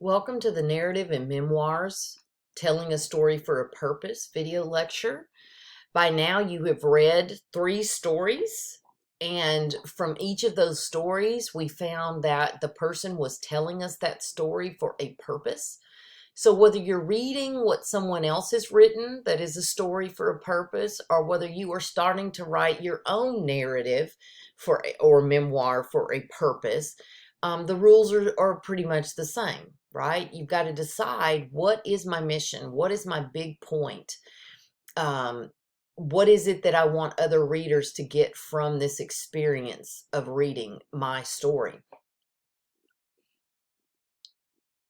Welcome to the Narrative and Memoirs, Telling a Story for a Purpose video lecture. By now you have read 3 stories, and from each of those stories we found that the person was telling us that story for a purpose. So whether you're reading what someone else has written that is a story for a purpose, or whether you are starting to write your own narrative or memoir for a purpose, the rules are pretty much the same, right? You've got to decide, what is my mission? What is my big point? What is it that I want other readers to get from this experience of reading my story?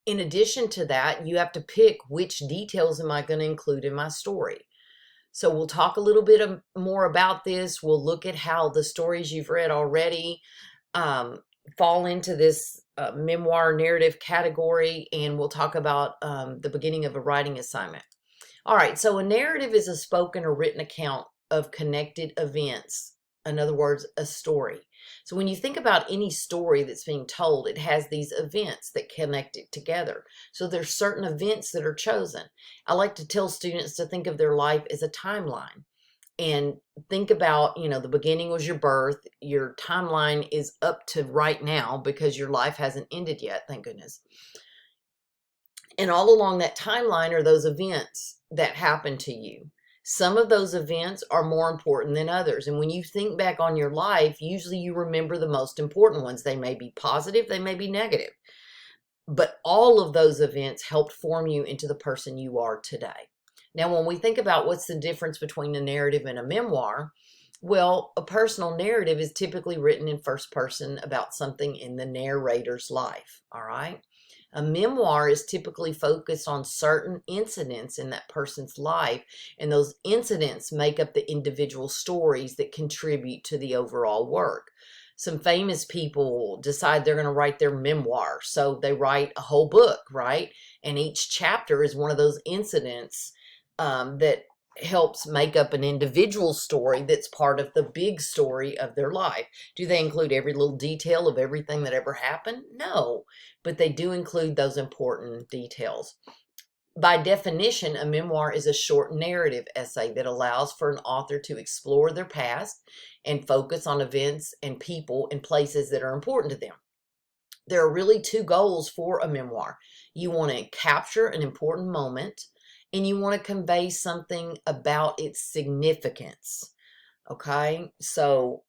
In addition to that, you have to pick which details am I going to include in my story. So we'll talk a little bit more about this. We'll look at how the stories you've read already fall into this memoir narrative category, and we'll talk about the beginning of a writing assignment. All right, so a narrative is a spoken or written account of connected events. In other words, a story. So when you think about any story that's being told, it has these events that connect it together. So there's certain events that are chosen. I like to tell students to think of their life as a timeline. And think about, the beginning was your birth. Your timeline is up to right now because your life hasn't ended yet, thank goodness. And all along that timeline are those events that happen to you. Some of those events are more important than others. And when you think back on your life, usually you remember the most important ones. They may be positive, they may be negative. But all of those events helped form you into the person you are today. Now, when we think about what's the difference between a narrative and a memoir, well, a personal narrative is typically written in first person about something in the narrator's life, all right? A memoir is typically focused on certain incidents in that person's life, and those incidents make up the individual stories that contribute to the overall work. Some famous people decide they're going to write their memoir, so they write a whole book, right? And each chapter is one of those incidents that helps make up an individual story that's part of the big story of their life. Do they include every little detail of everything that ever happened? No, but they do include those important details. By definition, a memoir is a short narrative essay that allows for an author to explore their past and focus on events and people and places that are important to them. There are really 2 goals for a memoir. You want to capture an important moment, and you want to convey something about its significance. Okay, so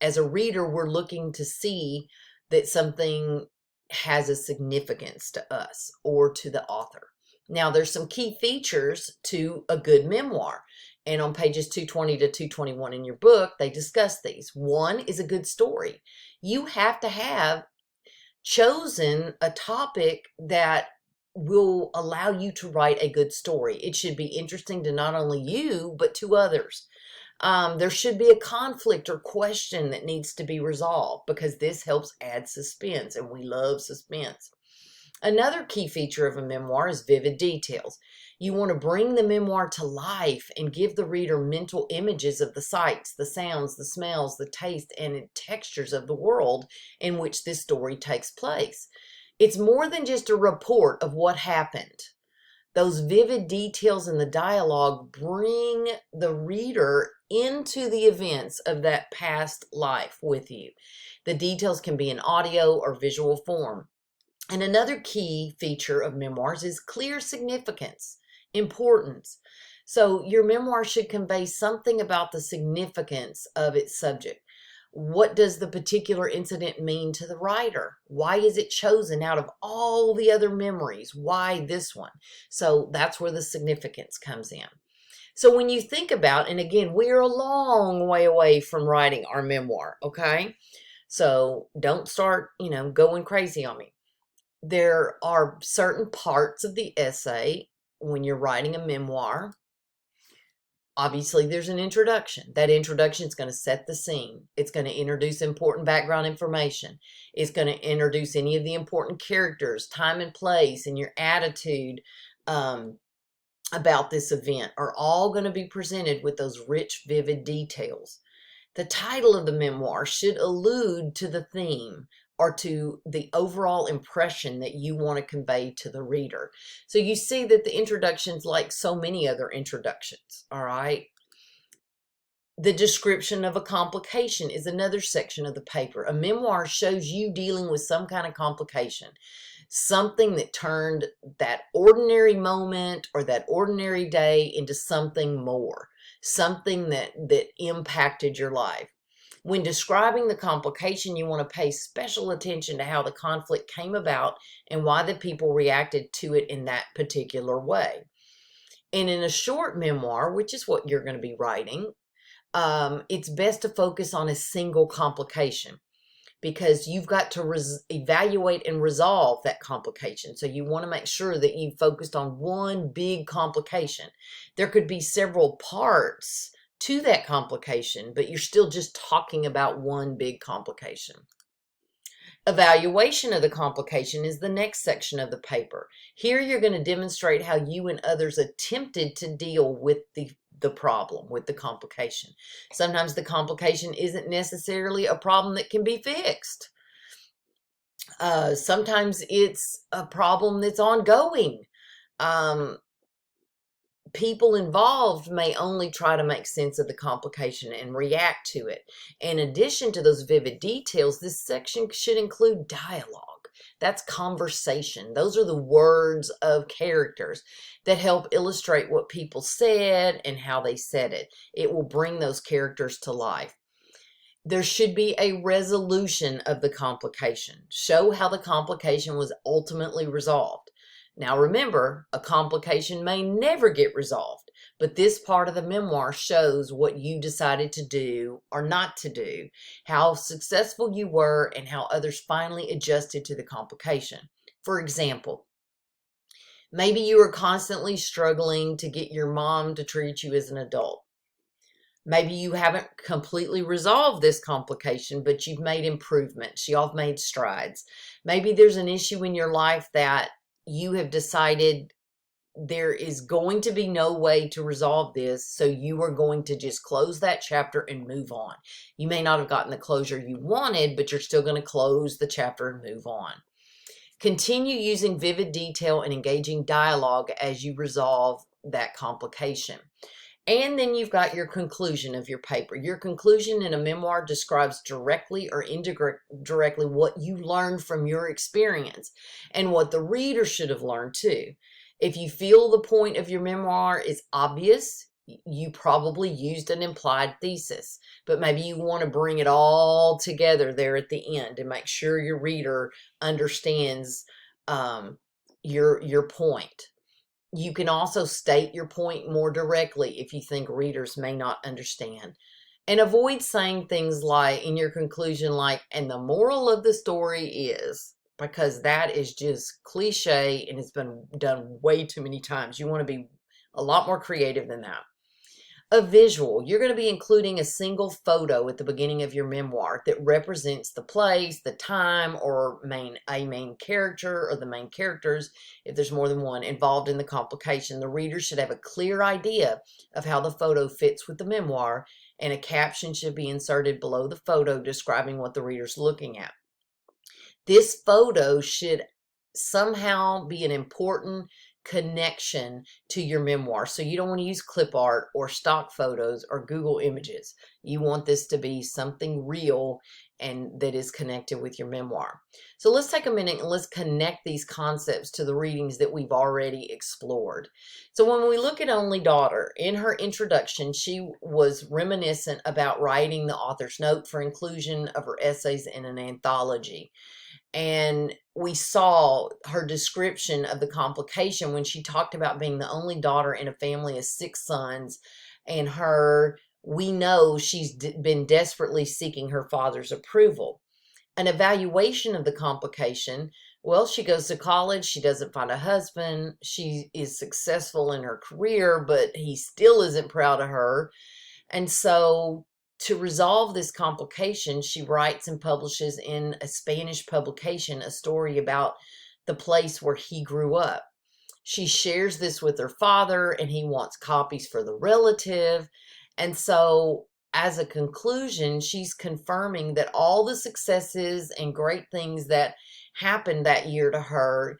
as a reader, we're looking to see that something has a significance to us or to the author. Now, there's some key features to a good memoir, and on pages 220 to 221 in your book, they discuss these. One is a good story. You have to have chosen a topic that will allow you to write a good story. It should be interesting to not only you, but to others. There should be a conflict or question that needs to be resolved, because this helps add suspense, and we love suspense. Another key feature of a memoir is vivid details. You want to bring the memoir to life and give the reader mental images of the sights, the sounds, the smells, the taste, and textures of the world in which this story takes place. It's more than just a report of what happened. Those vivid details in the dialogue bring the reader into the events of that past life with you. The details can be in audio or visual form. And another key feature of memoirs is clear significance, importance. So your memoir should convey something about the significance of its subject. What does the particular incident mean to the writer? Why is it chosen out of all the other memories? Why this one? So that's where the significance comes in. So when you think about, and again, we are a long way away from writing our memoir, okay? So don't start, going crazy on me. There are certain parts of the essay when you're writing a memoir. Obviously, there's an introduction. That introduction is going to set the scene. It's going to introduce important background information. It's going to introduce any of the important characters, time and place, and your attitude about this event are all going to be presented with those rich, vivid details. The title of the memoir should allude to the theme or to the overall impression that you want to convey to the reader. So you see that the introduction's like so many other introductions, all right? The description of a complication is another section of the paper. A memoir shows you dealing with some kind of complication, something that turned that ordinary moment or that ordinary day into something more, something that impacted your life. When describing the complication, you want to pay special attention to how the conflict came about and why the people reacted to it in that particular way. And in a short memoir, which is what you're going to be writing, it's best to focus on a single complication, because you've got to evaluate and resolve that complication. So you want to make sure that you focused on one big complication. There could be several parts to that complication, but you're still just talking about one big complication. Evaluation of the complication is the next section of the paper. Here you're going to demonstrate how you and others attempted to deal with the problem, with the complication. Sometimes the complication isn't necessarily a problem that can be fixed. Sometimes it's a problem that's ongoing. People involved may only try to make sense of the complication and react to it. In addition to those vivid details, this section should include dialogue. That's conversation. Those are the words of characters that help illustrate what people said and how they said it. It will bring those characters to life. There should be a resolution of the complication. Show how the complication was ultimately resolved. Now remember, a complication may never get resolved, but this part of the memoir shows what you decided to do or not to do, how successful you were, and how others finally adjusted to the complication. For example, maybe you are constantly struggling to get your mom to treat you as an adult. Maybe you haven't completely resolved this complication, but you've made improvements. Y'all made strides. Maybe there's an issue in your life that you have decided there is going to be no way to resolve this, so you are going to just close that chapter and move on. You may not have gotten the closure you wanted, but you're still going to close the chapter and move on. Continue using vivid detail and engaging dialogue as you resolve that complication. And then you've got your conclusion of your paper. Your conclusion in a memoir describes directly or indirectly what you learned from your experience and what the reader should have learned too. If you feel the point of your memoir is obvious, you probably used an implied thesis, but maybe you want to bring it all together there at the end and make sure your reader understands your point. You can also state your point more directly if you think readers may not understand. And avoid saying things like, in your conclusion, like, and the moral of the story is, because that is just cliche and it's been done way too many times. You want to be a lot more creative than that. A visual. You're going to be including a single photo at the beginning of your memoir that represents the place, the time, or a main character or the main characters, if there's more than one, involved in the complication. The reader should have a clear idea of how the photo fits with the memoir, and a caption should be inserted below the photo describing what the reader's looking at. This photo should somehow be an important connection to your memoir. So you don't want to use clip art or stock photos or Google Images. You want this to be something real and that is connected with your memoir. So let's take a minute and let's connect these concepts to the readings that we've already explored. So when we look at Only Daughter, in her introduction, she was reminiscent about writing the author's note for inclusion of her essays in an anthology. And we saw her description of the complication when she talked about being the only daughter in a family of 6 sons. And we know she's been desperately seeking her father's approval. An evaluation of the complication, well, she goes to college, she doesn't find a husband, she is successful in her career, but he still isn't proud of her. And so to resolve this complication, she writes and publishes in a Spanish publication a story about the place where he grew up. She shares this with her father, and he wants copies for the relative. And so as a conclusion, she's confirming that all the successes and great things that happened that year to her,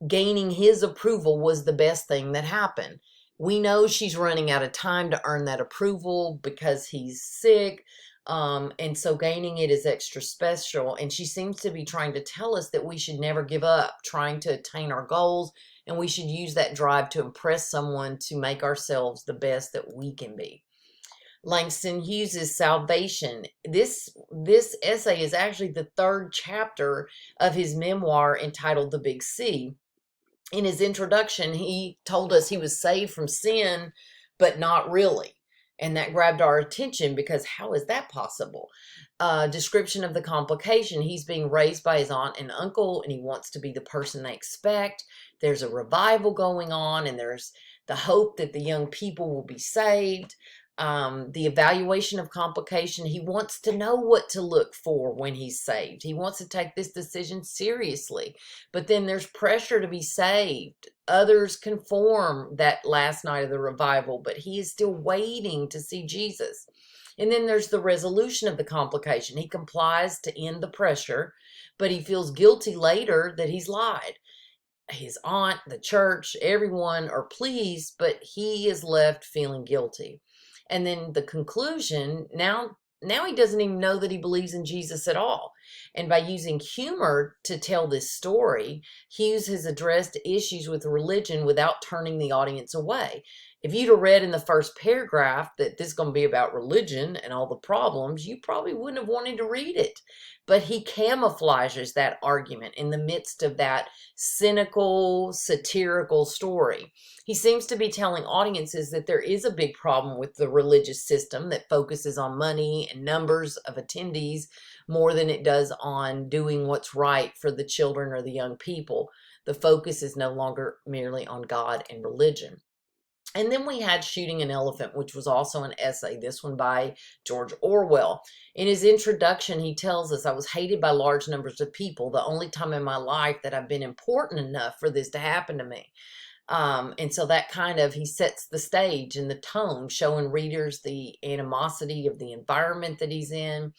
gaining his approval was the best thing that happened. We know she's running out of time to earn that approval because he's sick. And so gaining it is extra special. And she seems to be trying to tell us that we should never give up trying to attain our goals. And we should use that drive to impress someone to make ourselves the best that we can be. Langston Hughes' Salvation. This essay is actually the third chapter of his memoir entitled The Big C. In his introduction, he told us he was saved from sin, but not really. And that grabbed our attention because how is that possible? Description of the complication. He's being raised by his aunt and uncle, and he wants to be the person they expect. There's a revival going on, and there's the hope that the young people will be saved. The evaluation of complication. He wants to know what to look for when he's saved. He wants to take this decision seriously. But then there's pressure to be saved. Others conform that last night of the revival, but he is still waiting to see Jesus. And then there's the resolution of the complication. He complies to end the pressure, but he feels guilty later that he's lied. His aunt, the church, everyone are pleased, but he is left feeling guilty. And then the conclusion, now he doesn't even know that he believes in Jesus at all. And by using humor to tell this story, Hughes has addressed issues with religion without turning the audience away. If you'd have read in the first paragraph that this is going to be about religion and all the problems, you probably wouldn't have wanted to read it. But he camouflages that argument in the midst of that cynical, satirical story. He seems to be telling audiences that there is a big problem with the religious system that focuses on money and numbers of attendees more than it does on doing what's right for the children or the young people. The focus is no longer merely on God and religion. And then we had Shooting an Elephant, which was also an essay, this one by George Orwell. In his introduction, he tells us, I was hated by large numbers of people, the only time in my life that I've been important enough for this to happen to me. And so that kind of, he sets the stage and the tone, showing readers the animosity of the environment that he's in.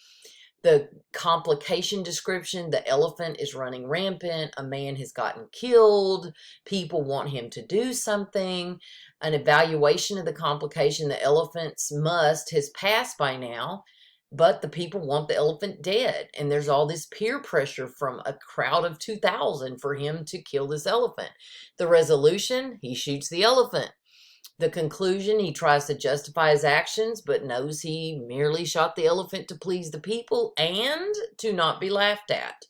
The complication description, the elephant is running rampant, a man has gotten killed, people want him to do something. An evaluation of the complication, the elephant's must has passed by now, but the people want the elephant dead. And there's all this peer pressure from a crowd of 2,000 for him to kill this elephant. The resolution, he shoots the elephant. The conclusion, he tries to justify his actions, but knows he merely shot the elephant to please the people and to not be laughed at.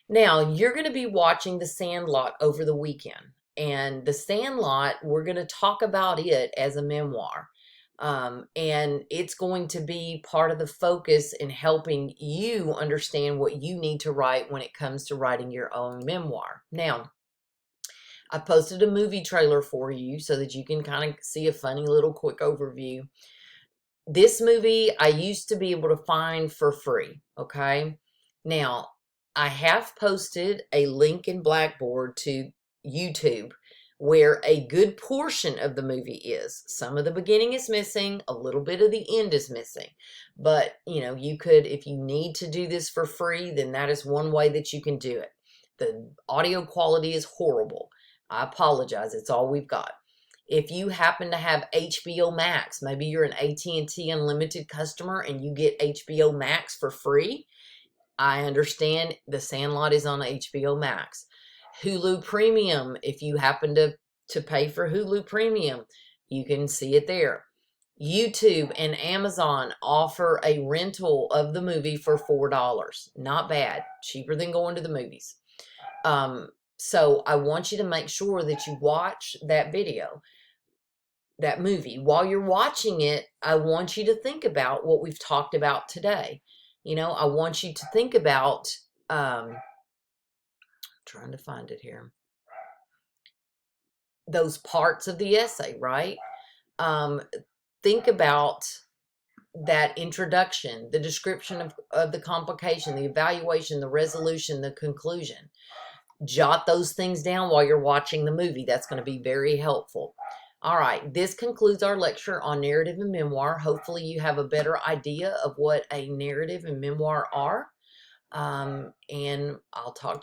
Now, you're going to be watching The Sandlot over the weekend. And The Sandlot, we're going to talk about it as a memoir. And it's going to be part of the focus in helping you understand what you need to write when it comes to writing your own memoir. Now, I posted a movie trailer for you so that you can kind of see a funny little quick overview. This movie I used to be able to find for free, okay? Now, I have posted a link in Blackboard to YouTube where a good portion of the movie is. Some of the beginning is missing, a little bit of the end is missing. But, you know, you could, if you need to do this for free, then that is one way that you can do it. The audio quality is horrible. I apologize. It's all we've got. If you happen to have HBO Max, maybe you're an AT&T Unlimited customer and you get HBO Max for free, I understand The Sandlot is on HBO Max. Hulu Premium, if you happen to pay for Hulu Premium, you can see it there. YouTube and Amazon offer a rental of the movie for $4. Not bad. Cheaper than going to the movies. So I want you to make sure that you watch that video, that movie. While you're watching it, I want you to think about what we've talked about today. You know, I want you to think about, trying to find it here, those parts of the essay, right? Think about that introduction, the description of the complication, the evaluation, the resolution, the conclusion. Jot those things down while you're watching the movie. That's going to be very helpful. All right, this concludes our lecture on narrative and memoir. Hopefully you have a better idea of what a narrative and memoir are. And I'll talk to you